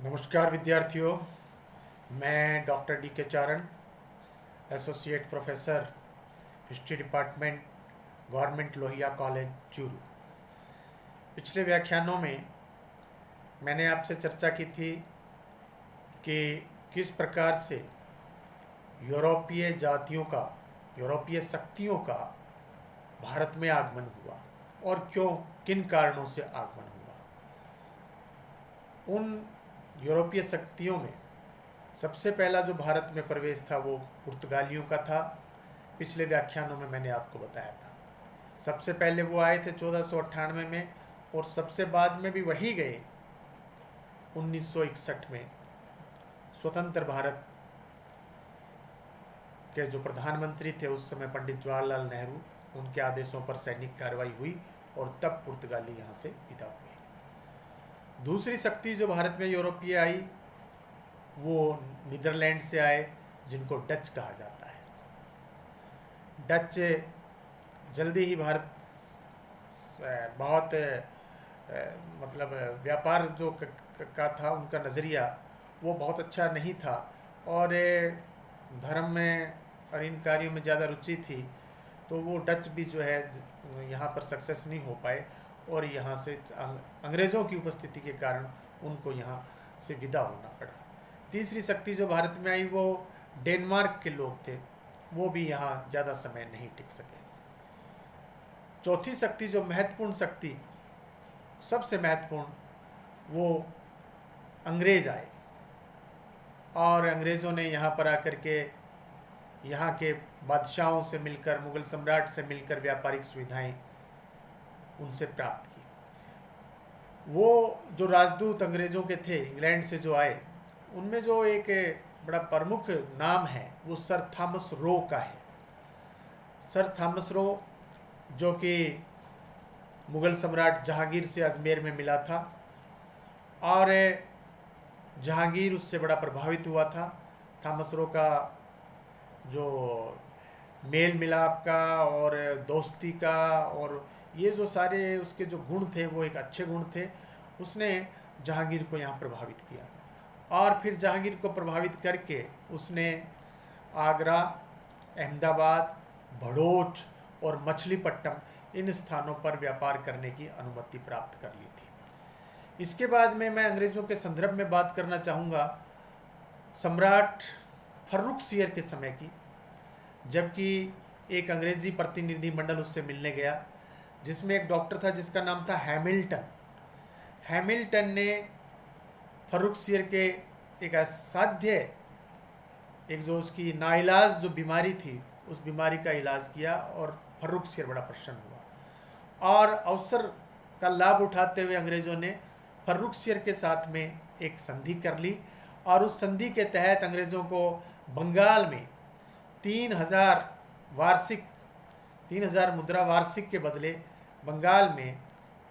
नमस्कार विद्यार्थियों, मैं doctor D K Charan, associate professor, history department, government Lohia college Churu. पिछले व्याख्यानों में मैंने आपसे चर्चा की थी कि किस प्रकार से यूरोपीय जातियों का, यूरोपीय शक्तियों का भारत में आगमन हुआ और क्यों, किन कारणों से आगमन हुआ। उन यूरोपीय शक्तियों में सबसे पहला जो भारत में प्रवेश था वो पुर्तगालियों का था। पिछले व्याख्यानों में मैंने आपको बताया था। सबसे पहले वो आए थे 1498 में और सबसे बाद में भी वही गए 1961 में। स्वतंत्र भारत के जो प्रधानमंत्री थे उस समय पंडित जवाहरलाल नेहरू, उनके आदेशों पर सैनिक कार्रवाई हुई और तब पुर्तगाली यहाँ से विदा हुए। दूसरी शक्ति जो भारत में यूरोपीय आई वो नीदरलैंड से आए, जिनको डच कहा जाता है। डच जल्दी ही भारत बहुत मतलब व्यापार जो का था, उनका नज़रिया वो बहुत अच्छा नहीं था और धर्म में और इन कार्यों में ज़्यादा रुचि थी, तो वो डच भी जो है यहाँ पर सक्सेस नहीं हो पाए और यहाँ से अंग्रेज़ों की उपस्थिति के कारण उनको यहाँ से विदा होना पड़ा। तीसरी शक्ति जो भारत में आई वो डेनमार्क के लोग थे, वो भी यहाँ ज़्यादा समय नहीं टिक सके। चौथी शक्ति जो महत्वपूर्ण शक्ति, सबसे महत्वपूर्ण, वो अंग्रेज़ आए और अंग्रेज़ों ने यहाँ पर आकर के यहाँ के बादशाहों से मिलकर, मुग़ल सम्राट से मिलकर व्यापारिक सुविधाएं उनसे प्राप्त की। वो जो राजदूत अंग्रेज़ों के थे इंग्लैंड से जो आए, उनमें जो एक बड़ा प्रमुख नाम है वो सर थॉमस रो का है। सर थॉमस रो जो कि मुग़ल सम्राट जहांगीर से अजमेर में मिला था और जहांगीर उससे बड़ा प्रभावित हुआ था। थॉमस रो का जो मेल मिलाप का और दोस्ती का और ये जो सारे उसके जो गुण थे वो एक अच्छे गुण थे। उसने जहांगीर को यहाँ प्रभावित किया और फिर जहांगीर को प्रभावित करके उसने आगरा, अहमदाबाद, भड़ोच और मछलीपट्टम इन स्थानों पर व्यापार करने की अनुमति प्राप्त कर ली थी। इसके बाद में मैं अंग्रेज़ों के संदर्भ में बात करना चाहूँगा सम्राट फर्रुखसियर के समय की, जबकि एक अंग्रेज़ी प्रतिनिधि मंडल उससे मिलने गया जिसमें एक डॉक्टर था जिसका नाम था हैमिल्टन। हैमिल्टन ने फर्रुखसियर के एक असाध्य, एक जो उसकी नाइलाज जो बीमारी थी उस बीमारी का इलाज किया और फर्रुखसियर बड़ा प्रसन्न हुआ और अवसर का लाभ उठाते हुए अंग्रेज़ों ने फर्रुखसियर के साथ में एक संधि कर ली और उस संधि के तहत अंग्रेज़ों को बंगाल में 3000 मुद्रा वार्षिक के बदले बंगाल में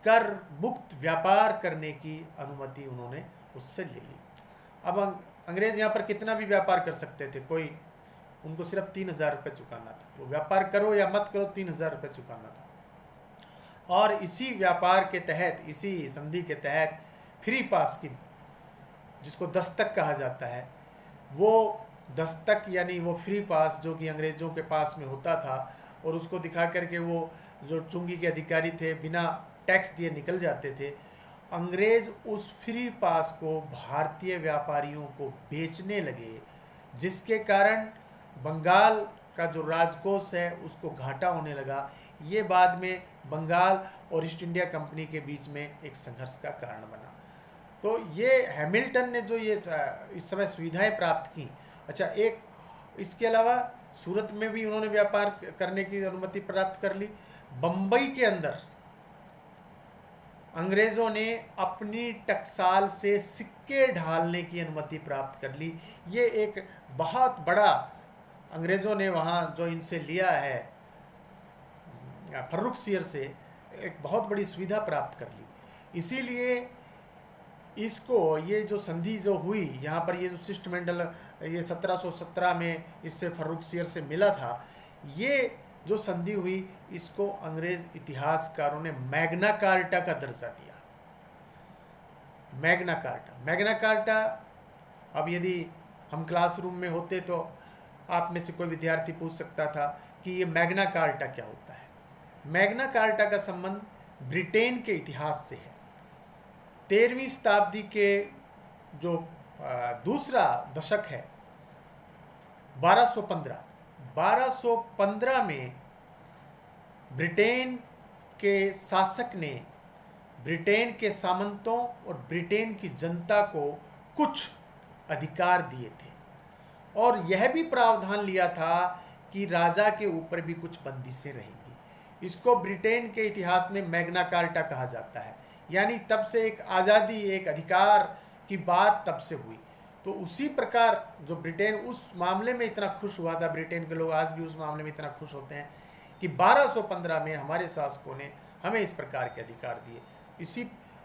कर मुक्त व्यापार करने की अनुमति उन्होंने उससे ले ली। अब अंग्रेज़ यहाँ पर कितना भी व्यापार कर सकते थे, कोई उनको सिर्फ 3000 रुपये चुकाना था। वो व्यापार करो या मत करो, 3000 रुपये चुकाना था। और इसी व्यापार के तहत, इसी संधि के तहत फ्री पास की, जिसको दस्तक कहा जाता है, वो दस्तक यानी वो फ्री पास जो कि अंग्रेज़ों के पास में होता था और उसको दिखा करके वो जो चुंगी के अधिकारी थे बिना टैक्स दिए निकल जाते थे। अंग्रेज़ उस फ्री पास को भारतीय व्यापारियों को बेचने लगे, जिसके कारण बंगाल का जो राजकोष है उसको घाटा होने लगा। ये बाद में बंगाल और ईस्ट इंडिया कंपनी के बीच में एक संघर्ष का कारण बना। तो ये हैमिल्टन ने जो ये इस समय सुविधाएं प्राप्त की। अच्छा, एक इसके अलावा सूरत में भी उन्होंने व्यापार करने की अनुमति प्राप्त कर ली। बम्बई के अंदर अंग्रेज़ों ने अपनी टकसाल से सिक्के ढालने की अनुमति प्राप्त कर ली। ये एक बहुत बड़ा अंग्रेज़ों ने वहाँ जो इनसे लिया है फर्रुखसियर से, एक बहुत बड़ी सुविधा प्राप्त कर ली। इसीलिए इसको, ये जो संधि जो हुई यहाँ पर, ये जो शिष्टमंडल ये 1717 में इससे फर्रुखसियर से मिला था, ये जो संधि हुई इसको अंग्रेज़ इतिहासकारों ने मैग्ना कार्टा का दर्जा दिया। Magna carta. मैग्ना कार्टा, अब यदि हम क्लासरूम में होते तो आप में से कोई विद्यार्थी पूछ सकता था कि ये मैग्ना कार्टा क्या होता है। मैग्ना कार्टा का संबंध ब्रिटेन के इतिहास से है। 13वीं शताब्दी के जो दूसरा दशक है, 1215 में ब्रिटेन के शासक ने ब्रिटेन के सामंतों और ब्रिटेन की जनता को कुछ अधिकार दिए थे और यह भी प्रावधान लिया था कि राजा के ऊपर भी कुछ बंदिशें रहेंगी। इसको ब्रिटेन के इतिहास में मैग्ना कार्टा कहा जाता है। यानी तब से एक आज़ादी, एक अधिकार की बात तब से हुई। तो उसी प्रकार जो ब्रिटेन उस मामले में इतना खुश हुआ था, ब्रिटेन के लोग आज भी उस मामले में इतना खुश होते हैं कि 1215 में हमारे शासकों ने हमें इस प्रकार के अधिकार दिए। इसी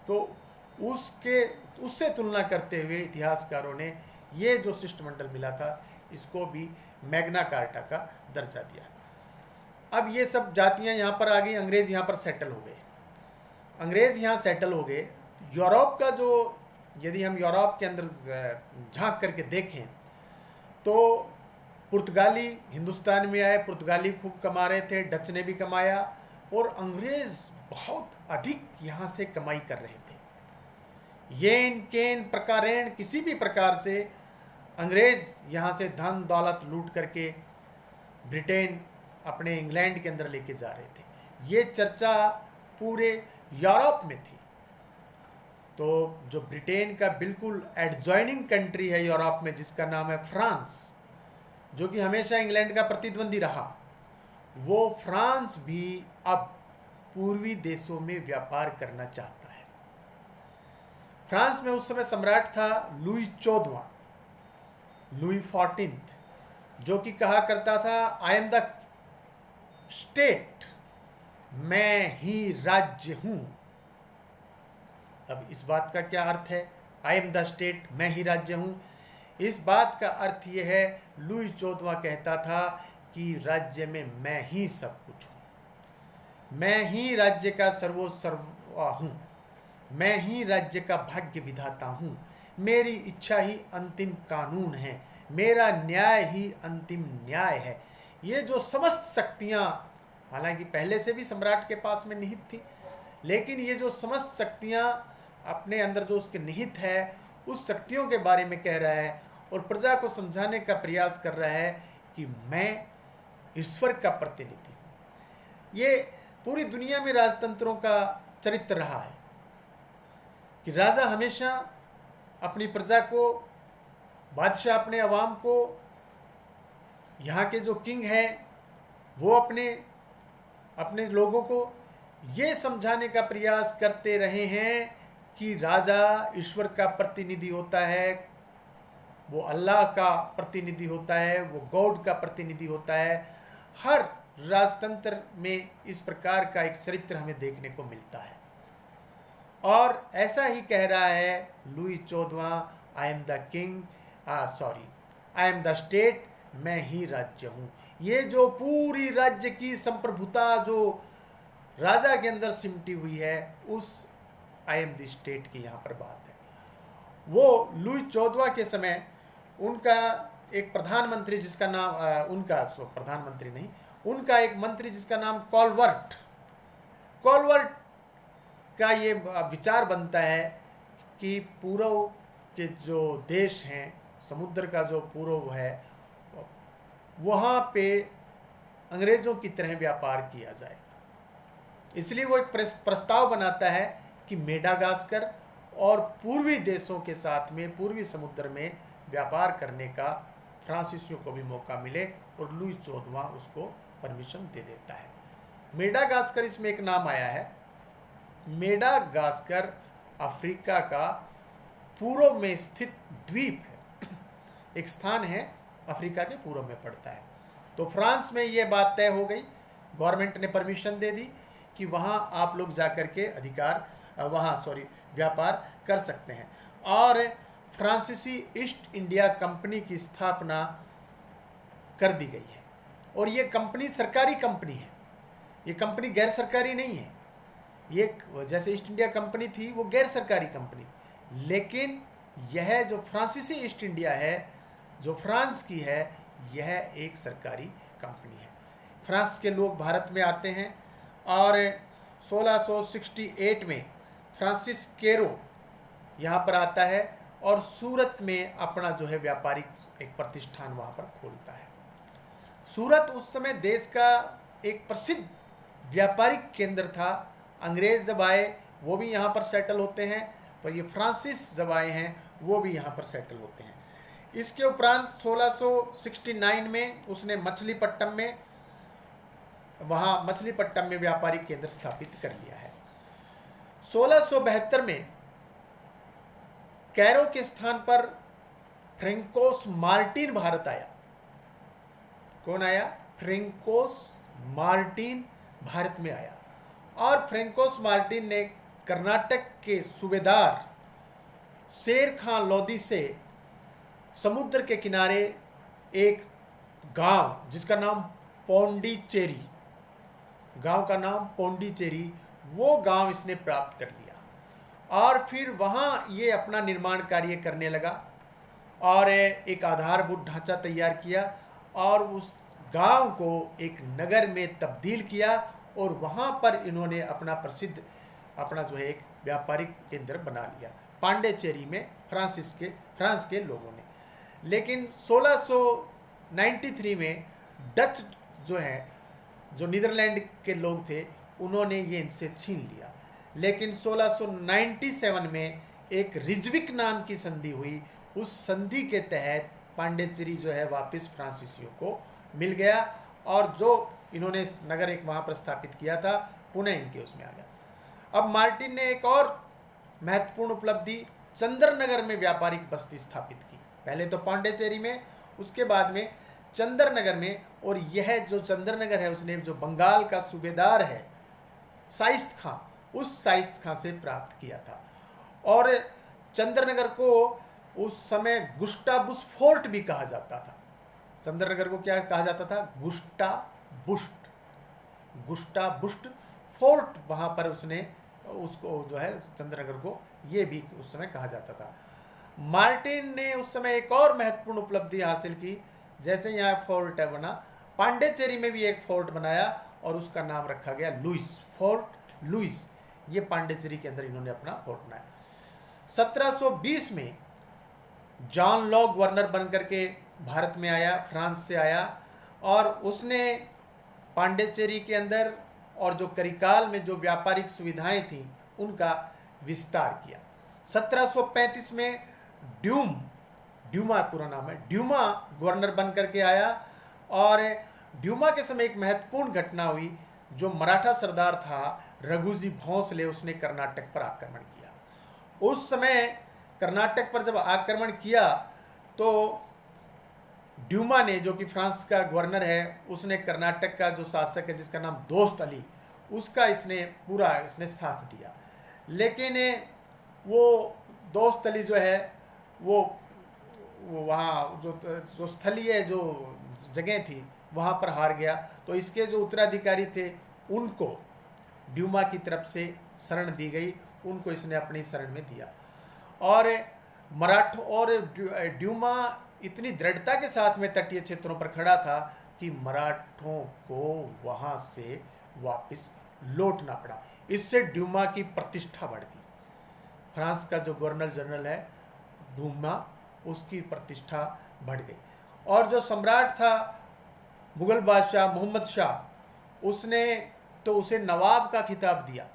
तो उससे तुलना करते हुए इतिहासकारों ने ये जो शिष्टमंडल मिला था इसको भी मैग्ना कार्टा का दर्जा दिया। अब ये सब जातियां यहाँ पर आ गई, अंग्रेज यहाँ पर सेटल हो गए। अंग्रेज यहाँ सेटल हो गए। यूरोप का जो, यदि हम यूरोप के अंदर झांक करके देखें तो पुर्तगाली हिंदुस्तान में आए, पुर्तगाली खूब कमा रहे थे, डच ने भी कमाया और अंग्रेज बहुत अधिक यहाँ से कमाई कर रहे थे। येन केन प्रकारेण किसी भी प्रकार से अंग्रेज यहाँ से धन दौलत लूट करके ब्रिटेन अपने इंग्लैंड के अंदर लेके जा रहे थे। ये चर्चा पूरे यूरोप में थी। तो जो ब्रिटेन का बिल्कुल एडजॉइनिंग कंट्री है यूरोप में, जिसका नाम है फ्रांस, जो कि हमेशा इंग्लैंड का प्रतिद्वंदी रहा, वो फ्रांस भी अब पूर्वी देशों में व्यापार करना चाहता है। फ्रांस में उस समय सम्राट था लुई 14वां, लुई 14, जो कि कहा करता था आई एम द स्टेट, मैं ही राज्य हूं। अब इस बात का क्या अर्थ है, आई एम द स्टेट, मैं ही राज्य हूं? इस बात का अर्थ यह है, लुई 14वां कहता था कि राज्य में मैं ही सब कुछ हूं, मैं ही राज्य का सर्वोसर्वा हूं, मैं ही राज्य का भाग्य विधाता हूं, मेरी इच्छा ही अंतिम कानून है, मेरा न्याय ही अंतिम न्याय है। ये जो समस्त शक्तियां, हालांकि पहले से भी सम्राट के पास में निहित थी, लेकिन ये जो समस्त शक्तियां अपने अंदर जो उसके निहित है, उस शक्तियों के बारे में कह रहा है और प्रजा को समझाने का प्रयास कर रहा है कि मैं ईश्वर का प्रतिनिधि हूं। ये पूरी दुनिया में राजतंत्रों का चरित्र रहा है कि राजा हमेशा अपनी प्रजा को, बादशाह अपने अवाम को, यहाँ के जो किंग है वो अपने लोगों को ये समझाने का प्रयास करते रहे हैं कि राजा ईश्वर का प्रतिनिधि होता है, वो अल्लाह का प्रतिनिधि होता है, वो गॉड का प्रतिनिधि होता है। हर राजतंत्र में इस प्रकार का एक चरित्र हमें देखने को मिलता है और ऐसा ही कह रहा है लुई 14वां, I am the king, I am the state, मैं ही राज्य हूँ। ये जो पूरी राज्य की संप्रभुता जो राजा के अंदर सिमटी हुई है, उस आई एम द स्टेट की यहाँ पर बात है। वो लुई 14वां के समय उनका एक प्रधानमंत्री जिसका नाम प्रधानमंत्री नहीं, उनका एक मंत्री जिसका नाम कॉलवर्ट का ये विचार बनता है कि पूर्व के जो देश हैं, समुद्र का जो पूर्व है, वहाँ पे अंग्रेज़ों की तरह व्यापार किया जाए। इसलिए वो एक प्रस्ताव बनाता है कि मेडागास्कर और पूर्वी देशों के साथ में पूर्वी समुद्र में व्यापार करने का फ्रांसीसियों को भी मौका मिले और लुई 14वां उसको परमिशन दे देता है। मेडागास्कर, इसमें एक नाम आया है। मेडागास्कर अफ्रीका का पूर्व में स्थित द्वीप है, एक स्थान है, अफ्रीका के पूर्व में पड़ता है। तो फ्रांस में ये बात तय हो गई, गवर्नमेंट ने परमिशन दे दी कि वहाँ आप लोग जाकर के व्यापार कर सकते हैं। और फ्रांसीसी ईस्ट इंडिया कंपनी की स्थापना कर दी गई है और ये कंपनी सरकारी कंपनी है, ये कंपनी गैर सरकारी नहीं है। ये जैसे ईस्ट इंडिया कंपनी थी वो गैर सरकारी कंपनी, लेकिन यह जो फ्रांसीसी ईस्ट इंडिया है, जो फ्रांस की है, यह एक सरकारी कंपनी है। फ्रांस के लोग भारत में आते हैं और 1668 में फ्रांसिस केरो यहाँ पर आता है और सूरत में अपना जो है व्यापारिक एक प्रतिष्ठान वहाँ पर खोलता है। सूरत उस समय देश का एक प्रसिद्ध व्यापारिक केंद्र था। अंग्रेज जब आए वो भी यहाँ पर सेटल होते हैं, तो ये फ्रांसिस जब आए हैं वो भी यहाँ पर सेटल होते हैं। इसके उपरांत 1669 में उसने मछलीपट्टम में व्यापारिक केंद्र स्थापित कर लिया है। 1672 में कैरो के स्थान पर फ्रेंकोस मार्टिन भारत आया। कौन आया? फ्रेंकोस मार्टिन भारत में आया और फ्रेंकोस मार्टिन ने कर्नाटक के सूबेदार शेर खां लोधी से समुद्र के किनारे एक गांव जिसका नाम पौंडीचेरी, गांव का नाम पौंडीचेरी, वो गांव इसने प्राप्त कर लिया और फिर वहाँ ये अपना निर्माण कार्य करने लगा और एक आधारभूत ढांचा तैयार किया और उस गांव को एक नगर में तब्दील किया और वहाँ पर इन्होंने अपना जो है एक व्यापारिक केंद्र बना लिया पांडेचेरी में, फ्रांस के लोगों ने। लेकिन 1693 में डच जो नीदरलैंड के लोग थे, उन्होंने ये इनसे छीन लिया। लेकिन 1697 में एक रिजविक नाम की संधि हुई। उस संधि के तहत पांडेचेरी जो है वापस फ्रांसीसियों को मिल गया और जो इन्होंने नगर एक वहाँ पर स्थापित किया था, पुनः इनके उसमें आ गया। अब मार्टिन ने एक और महत्वपूर्ण उपलब्धि चंद्रनगर में व्यापारिक बस्ती स्थापित की। पहले तो पांडेचेरी में, उसके बाद में चंद्रनगर में। और यह जो चंद्रनगर है उसने जो बंगाल का सूबेदार है शाइस्त खां, उस शाइस्त खां से प्राप्त किया था। और चंद्रनगर को उस समय गुस्टाबुस फोर्ट भी कहा जाता था। चंद्रनगर को क्या कहा जाता था? गुस्टाबुस्ट फोर्ट, वहाँ पर उसने उसको जो है चंद्रनगर को ये भी उस समय कहा जाता था। मार्टिन ने उस समय एक और महत्वपूर्ण उपलब्धि हासिल की। जैसे यहाँ फोर्ट है बना, पांडेचेरी में भी एक फोर्ट बनाया और उसका नाम रखा गया लुइस, फोर्ट लुइस। ये पांडेचेरी के अंदर इन्होंने अपना फोर्ट बनाया। 1720 में जॉन लॉग वर्नर बन करके भारत में आया, फ्रांस से आया और उसने पांडेचेरी के अंदर और जो करिकाल में जो व्यापारिक सुविधाएं थी उनका विस्तार किया। 1735 में ड्यूमा पूरा नाम है, ड्यूमा गवर्नर बन करके आया और ड्यूमा के समय एक महत्वपूर्ण घटना हुई। जो मराठा सरदार था रघुजी भोंसले, उसने कर्नाटक पर आक्रमण किया। उस समय कर्नाटक पर जब आक्रमण किया तो ड्यूमा ने, जो कि फ्रांस का गवर्नर है, उसने कर्नाटक का जो शासक है जिसका नाम दोस्त अली, उसका इसने साथ दिया। लेकिन वो दोस्त अली जो है वो वहाँ जो स्थलीय जो जगह थी वहाँ पर हार गया। तो इसके जो उत्तराधिकारी थे उनको ड्यूमा की तरफ से शरण दी गई, उनको इसने अपनी शरण में दिया। और मराठों और ड्यूमा इतनी दृढ़ता के साथ में तटीय क्षेत्रों पर खड़ा था कि मराठों को वहाँ से वापस लौटना पड़ा। इससे ड्यूमा की प्रतिष्ठा बढ़ गई। फ्रांस का जो गवर्नर जनरल है ड्यूमा, उसकी प्रतिष्ठा बढ़ गई। और जो सम्राट था मुगल बादशाह मोहम्मद शाह, उसने तो उसे नवाब का खिताब दिया।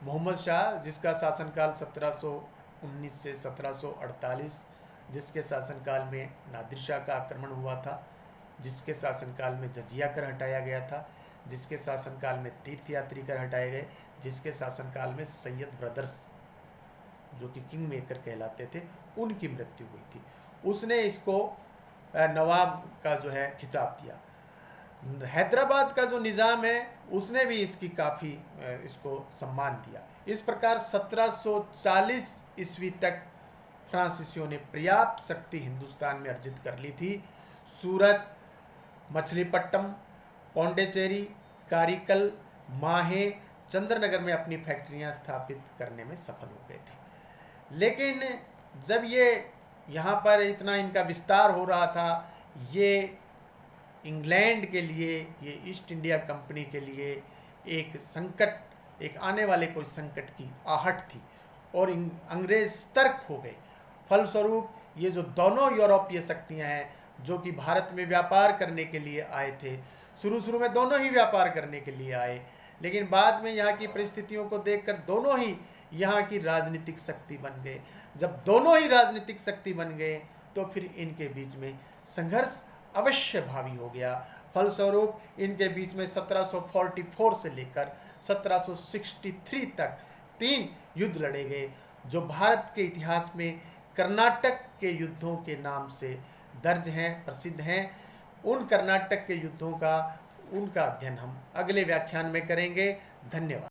मोहम्मद शाह जिसका शासनकाल 1719 से 1748, जिसके शासनकाल में नादिर शाह का आक्रमण हुआ था, जिसके शासनकाल में जजिया कर हटाया गया था, जिसके शासनकाल में तीर्थयात्री कर हटाए गए, जिसके शासनकाल में सैयद ब्रदर्स जो कि किंग मेकर कहलाते थे उनकी मृत्यु हुई थी। उसने इसको नवाब का जो है खिताब दिया। हैदराबाद का जो निज़ाम है उसने भी इसकी काफ़ी इसको सम्मान दिया। इस प्रकार 1740 ईस्वी तक फ्रांसीसियों ने पर्याप्त शक्ति हिंदुस्तान में अर्जित कर ली थी। सूरत, मछलीपट्टम, पौंडेचेरी, कारिकल, माहे, चंद्रनगर में अपनी फैक्ट्रियां स्थापित करने में सफल हो गए थे। लेकिन जब ये यहाँ पर इतना इनका विस्तार हो रहा था, ये इंग्लैंड के लिए, ये ईस्ट इंडिया कंपनी के लिए एक संकट, एक आने वाले कोई संकट की आहट थी और अंग्रेज सतर्क हो गए। फलस्वरूप ये जो दोनों यूरोपीय शक्तियाँ हैं जो कि भारत में व्यापार करने के लिए आए थे, शुरू में दोनों ही व्यापार करने के लिए आए, लेकिन बाद में यहाँ की परिस्थितियों को देखकर दोनों ही यहाँ की राजनीतिक शक्ति बन गए। जब दोनों ही राजनीतिक शक्ति बन गए तो फिर इनके बीच में संघर्ष अवश्य भावी हो गया। फलस्वरूप इनके बीच में 1744 से लेकर 1763 तक 3 युद्ध लड़े गए, जो भारत के इतिहास में कर्नाटक के युद्धों के नाम से दर्ज हैं, प्रसिद्ध हैं। उन कर्नाटक के युद्धों का, उनका अध्ययन हम अगले व्याख्यान में करेंगे। धन्यवाद।